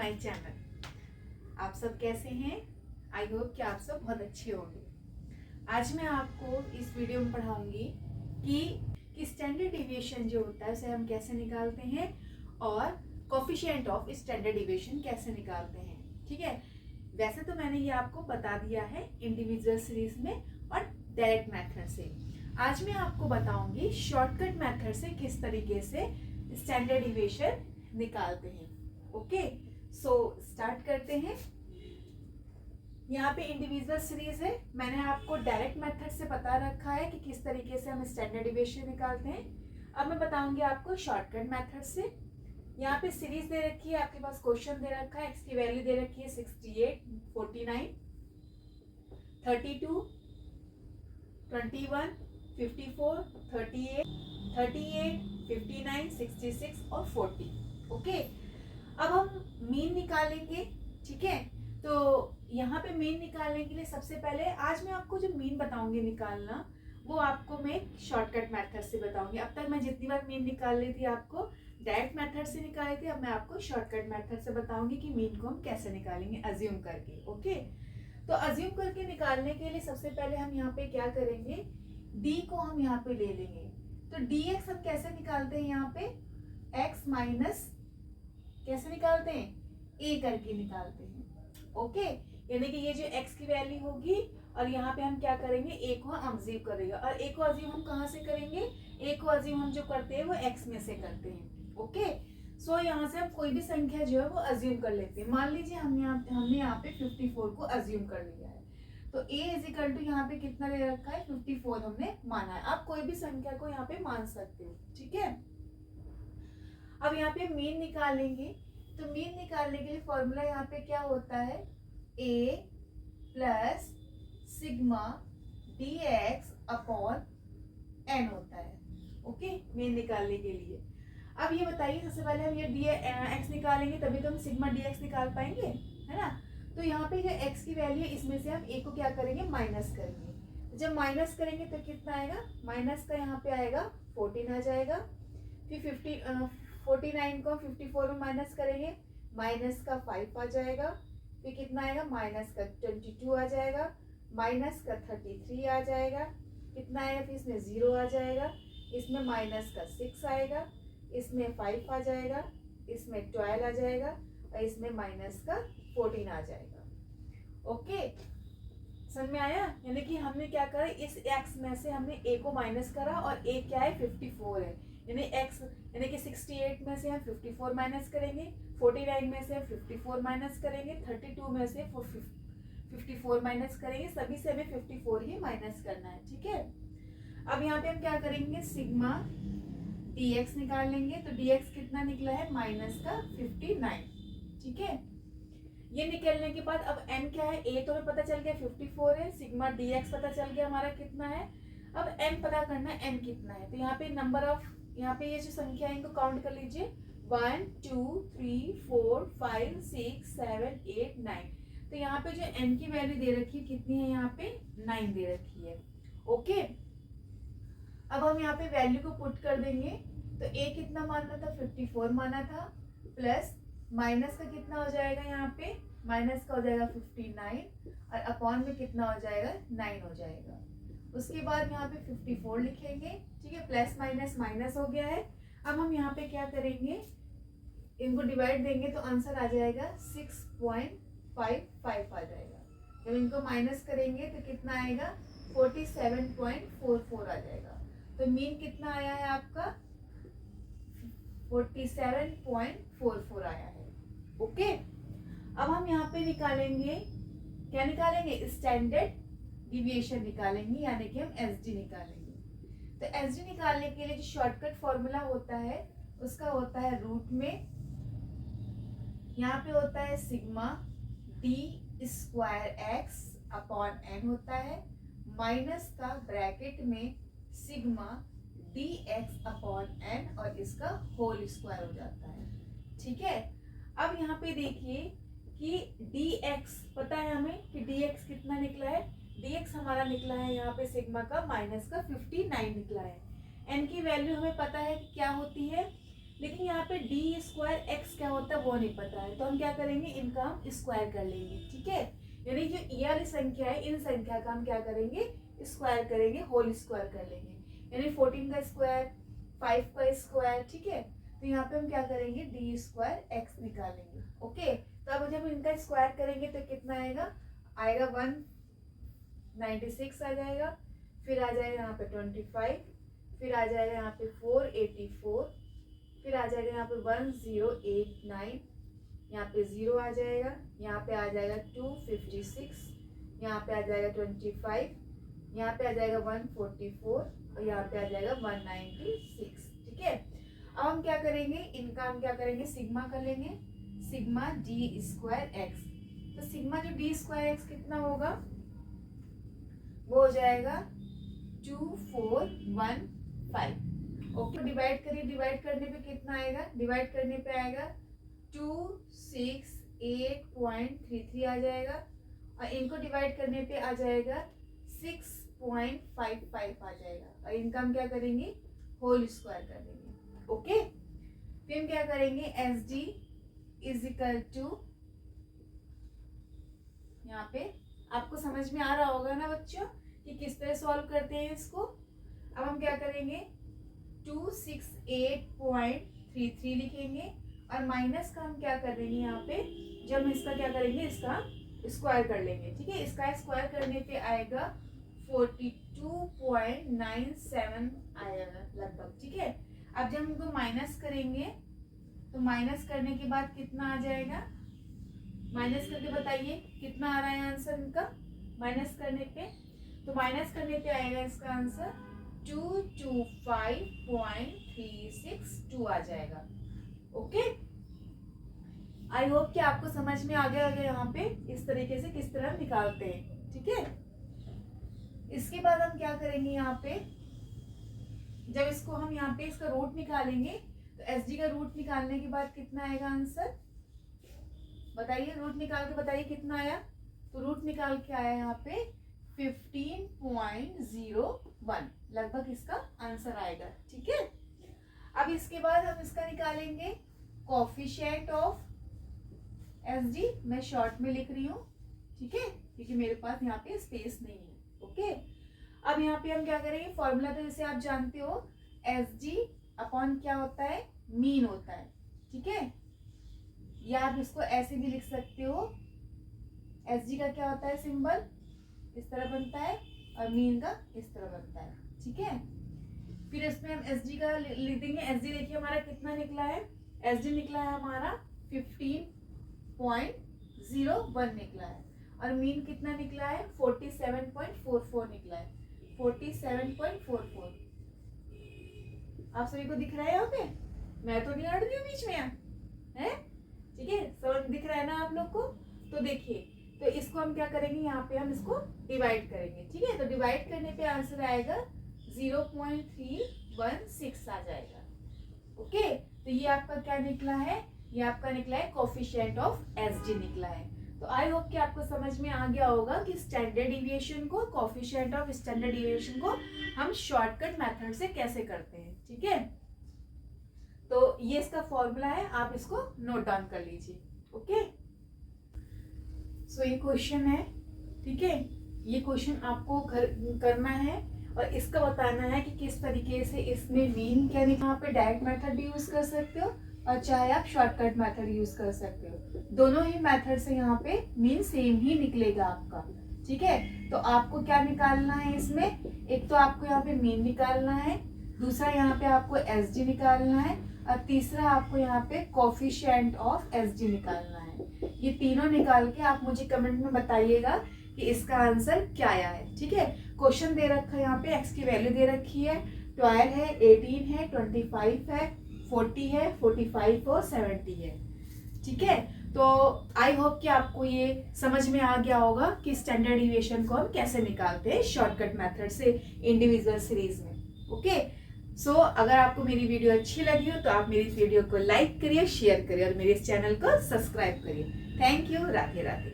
My channel. आप सब कैसे हैं? आई होप कि आप सब बहुत अच्छे होंगे। आज मैं आपको इस वीडियो में पढ़ाऊंगी कि स्टैंडर्ड डिविएशन जो होता है उसे हम कैसे निकालते हैं और कोफिशिएंट ऑफ स्टैंडर्ड डिविएशन कैसे निकालते हैं। ठीक है, वैसे तो मैंने ये आपको बता दिया है इंडिविजुअल सीरीज में और डायरेक्ट मेथड से। आज मैं आपको बताऊंगी शॉर्टकट मेथड से किस तरीके से स्टैंडर्ड डिविएशन निकालते हैं। ओके, सो स्टार्ट करते हैं। यहाँ पे इंडिविजुअल सीरीज है, मैंने आपको डायरेक्ट मेथड से बता रखा है कि किस तरीके से हम स्टैंडर्ड डिविएशन निकालते हैं। अब मैं बताऊंगी आपको शॉर्टकट मेथड से। यहाँ पे सीरीज दे रखी है, आपके पास क्वेश्चन दे रखा है, एक्स की वैल्यू दे रखी है 68, 49, 32, 21, 54, 38, 59, 66 और 40। ओके, अब हम मीन निकालेंगे। ठीक है, तो यहाँ पे मीन निकालने के लिए सबसे पहले आज मैं आपको जो मीन बताऊंगी निकालना वो आपको मैं शॉर्टकट मेथड से बताऊंगी। अब तक मैं जितनी बार मीन निकाल ली थी आपको डायरेक्ट मेथड से निकाली थी, अब मैं आपको शॉर्टकट मेथड से बताऊंगी कि मीन को हम कैसे निकालेंगे अज्यूम करके। ओके, तो अज्यूम करके निकालने के लिए सबसे पहले हम यहाँ पे क्या करेंगे, डी को हम यहाँ पे ले लेंगे। तो डी एक्स हम कैसे निकालते हैं, यहाँ पे एक्स माइनस कैसे निकालते हैं, ए करके निकालते हैं। ओके, यानी कि ये जो x की वैल्यू होगी और यहाँ पे हम क्या करेंगे, a को अज्यूम करेंगे। और a को अज्यूम हम कहाँ से करेंगे, a को अज्यूम हम जो करते हैं वो x में से करते हैं। ओके, सो यहाँ से हम कोई भी संख्या जो है वो अज्यूम कर लेते हैं। मान लीजिए हमने यहाँ पे 54 को अज्यूम कर लिया है, तो a इज इक्वल टू यहाँ पे कितना दे रखा है, 54 हमने माना है। आप कोई भी संख्या को यहाँ पे मान सकते हो। ठीक है, अब यहाँ पे मीन निकालेंगे। तो मीन निकालने के लिए फॉर्मूला यहाँ पे क्या होता है, a plus sigma dx upon n होता है। ओके, मीन निकालने के लिए अब ये बताइए, सबसे पहले हम ये x निकालेंगे तभी तो हम सिग्मा dx निकाल पाएंगे, है ना। तो यहाँ पे जो x की वैल्यू है इसमें से हम a को क्या करेंगे, माइनस करेंगे। जब माइनस करेंगे तो कितना आएगा, माइनस का यहाँ पे आएगा 14 आ जाएगा। फिर 49 को 54 में माइनस करेंगे, माइनस का 5 आ जाएगा। फिर कितना आएगा, माइनस का 22 आ जाएगा, माइनस का 33 आ जाएगा। कितना आएगा, फिर इसमें 0 आ जाएगा, इसमें माइनस का 6 आएगा, इसमें 5 आ जाएगा, इसमें 12 आ जाएगा और इसमें माइनस का 14 आ जाएगा। ओके, समझ में आया। यानी कि हमने क्या करा, इस x में से हमने a को माइनस करा और a क्या है, 54 है। यानी x यानी कि 68 में से हम 54 माइनस करेंगे, 49 में से हम 54 माइनस करेंगे, 32 में से 54 माइनस करेंगे, सभी से हमें 54 ही माइनस करना है। ठीक है, अब यहाँ पे हम क्या करेंगे, सिग्मा dx निकाल लेंगे। तो dx कितना निकला है, माइनस का 59। ठीक है, ये निकलने के बाद अब n क्या है, a तो हमें पता चल गया 54 है, सिग्मा dx पता चल गया हमारा कितना है। अब n पता करना है, n कितना है। तो यहाँ पे नंबर ऑफ, यहाँ पे ये जो संख्या है इनको काउंट कर लीजिए, 1 2 3 4 5 6 7 8 9। तो यहाँ पे जो n की वैल्यू दे रखी है कितनी है, यहाँ पे 9 दे रखी है। ओके, अब हम यहाँ पे वैल्यू को पुट कर देंगे। तो a कितना माना था, 54 माना था, प्लस माइनस का कितना हो जाएगा, यहाँ पे माइनस का हो जाएगा 59 और अपॉन में कितना हो जाएगा, 9 हो जाएगा। उसके बाद यहाँ पे 54 लिखेंगे। ठीक है, प्लस माइनस माइनस हो गया है। अब हम यहाँ पे क्या करेंगे, इनको डिवाइड देंगे तो आंसर आ जाएगा 6.55 आ जाएगा। जब इनको माइनस करेंगे तो कितना आएगा, 47.44 आ जाएगा। तो मीन कितना आया है आपका, 47.44 आया है। ओके, अब हम यहाँ पे निकालेंगे, क्या निकालेंगे, स्टैंडर्ड डिविएशन निकालेंगे, यानी कि हम एसडी निकालेंगे। तो एसडी निकालने के लिए जो शॉर्टकट फॉर्मूला होता है उसका होता है रूट में, यहाँ पे होता है sigma D square X upon N होता है, माइनस का ब्रैकेट में sigma D X upon N और इसका होल स्क्वायर हो जाता है। ठीक है, अब यहाँ पे देखिए कि dx पता है हमें कि dx कितना निकला है, dx हमारा निकला है यहाँ पे सिग्मा का माइनस का 59 निकला है। n की वैल्यू हमें पता है कि क्या होती है, लेकिन यहाँ पे डी स्क्वायर एक्स क्या होता है वो नहीं पता है, तो हम क्या करेंगे, इनका हम स्क्वायर कर लेंगे, ठीक है। यानी जो ये वाली संख्या है, इन संख्या का हम क्या करेंगे, स्क्वायर करेंगे, होल स्क्वायर कर लेंगे। यानी 14 का स्क्वायर, 5 का स्क्वायर, ठीक है। तो यहाँ पे हम क्या करेंगे, डी स्क्वायर एक्स निकालेंगे। ओके, तो अब जब इनका स्क्वायर करेंगे तो कितना आएगा, 196 आ जाएगा, फिर आ जाएगा यहाँ पे 25, फिर आ जाएगा यहाँ पे 484, फिर आ जाएगा यहाँ पे 1089, यहाँ पे 0 आ जाएगा, यहाँ पे आ जाएगा 256, यहाँ पे आ जाएगा 25, यहाँ पे आ जाएगा 144 और यहाँ पे आ जाएगा 196, ठीक है। अब हम क्या करेंगे, इनका हम क्या करेंगे, सिग्मा कर लेंगे, सिग्मा डी स्क्वायर एक्स। तो सिग्मा जो डी स्क्वायर एक्स कितना होगा, वो हो जाएगा 2415। ओके, डिवाइड करिए, डिवाइड करने पे कितना आएगा, डिवाइड करने पे आएगा 268.33 आ जाएगा, और इनको डिवाइड करने पे आ जाएगा 6.55 आ जाएगा, और इनका हम क्या करेंगे, होल स्क्वायर कर देंगे। ओके, फिर हम क्या करेंगे, S D is equal to, यहाँ पे आपको समझ में आ रहा होगा ना बच्चों कि किस तरह सॉल्व करते हैं इसको। अब हम क्या करेंगे, 268.33 लिखेंगे, और माइनस का हम क्या कर देंगे, यहाँ पे जब हम इसका क्या करेंगे, इसका स्क्वायर कर लेंगे, ठीक है। इसका स्क्वायर करने पे आएगा 42.97 आएगा लगभग, ठीक है। अब जब हम इनको माइनस करेंगे तो माइनस करने के बाद कितना आ जाएगा, माइनस करके बताइए कितना आ रहा है आंसर इनका, माइनस करने पे, तो माइनस करने पे आएगा इसका आंसर 225.362 आ जाएगा। ओके, आई होप कि आपको समझ में आ गया यहाँ पे इस तरीके से किस तरह निकालते हैं, ठीक है। इसके बाद हम क्या करेंगे, यहाँ पे जब इसको हम यहाँ पे इसका रूट निकालेंगे तो एस डी का रूट निकालने के बाद कितना आएगा आंसर, बताइए, रूट निकाल के बताइए कितना आया। तो रूट निकाल के आया यहाँ पे 15.01 लगभग इसका आंसर आएगा, ठीक है। अब इसके बाद हम इसका निकालेंगे कोफिशिएंट ऑफ एस डी, मैं शॉर्ट में लिख रही हूँ, ठीक है, क्योंकि मेरे पास यहाँ पे स्पेस नहीं है। ओके, अब यहाँ पे हम क्या करेंगे, फॉर्मूला तो जैसे आप जानते हो, एस डी अपॉन क्या होता है, मीन होता है, ठीक है। या आप इसको ऐसे भी लिख सकते हो, एस डी का क्या होता है सिंबल, इस तरह बनता है, और मीन का इस तरह बनता है, ठीक है। फिर इसमें हम एस डी का लिख देंगे। एस डी देखिए हमारा कितना निकला है, एस डी निकला है हमारा 15.01 निकला है, और मीन कितना निकला है, 47.44 निकला है, 47.44। आप सभी को दिख रहा है यहाँ पे, मैं तो नहीं अड़ रही हूँ बीच में यहाँ है, ठीक है, सब दिख रहा है ना आप लोग को। तो देखिए, तो इसको हम क्या करेंगे, यहाँ पे हम इसको डिवाइड करेंगे, ठीक है। तो डिवाइड करने पे आंसर आएगा 0.316 आ जाएगा। ओके, तो ये आपका क्या निकला है, ये आपका निकला है कोफिशिएंट ऑफ एसडी निकला है। तो आई होप कि आपको समझ में आ गया होगा कि स्टैंडर्ड डिविएशन को, कोफिशिएंट ऑफ स्टैंडर्ड डिविएशन को हम शॉर्टकट मेथड से कैसे करते हैं, ठीक है। तो ये इसका फॉर्मूला है, आप इसको नोट डाउन कर लीजिए। ओके, सो ये क्वेश्चन है, ठीक है। ये क्वेश्चन आपको करना है और इसका बताना है कि किस तरीके से इसमें मीन क्या निकला। यहाँ पे डायरेक्ट मेथड भी यूज कर सकते हो और चाहे आप शॉर्टकट मेथड यूज कर सकते हो, दोनों ही मेथड से यहाँ पे मीन सेम ही निकलेगा आपका, ठीक है। तो आपको क्या निकालना है इसमें, एक तो आपको यहाँ पे मीन निकालना है, दूसरा यहाँ पे आपको एसडी निकालना है, और तीसरा आपको यहाँ पे कोफिशिएंट ऑफ एसडी निकालना है। ये तीनों निकाल के आप मुझे कमेंट में बताइएगा कि इसका आंसर क्या आया है, ठीक है। क्वेश्चन दे रखा है यहाँ पे, एक्स की वैल्यू दे रखी है, 12 है, 18 है, 25 है, 40 है, 45 और 70 है, ठीक है। तो आई होप कि आपको ये समझ में आ गया होगा कि स्टैंडर्ड डिविएशन को हम कैसे निकालते हैं शॉर्टकट मेथड से इंडिविजुअल सीरीज में। ओके, सो अगर आपको मेरी वीडियो अच्छी लगी हो तो आप मेरी इस वीडियो को लाइक करिए, शेयर करिए और मेरे इस चैनल को सब्सक्राइब करिए। Thank you, Radhe Radhe.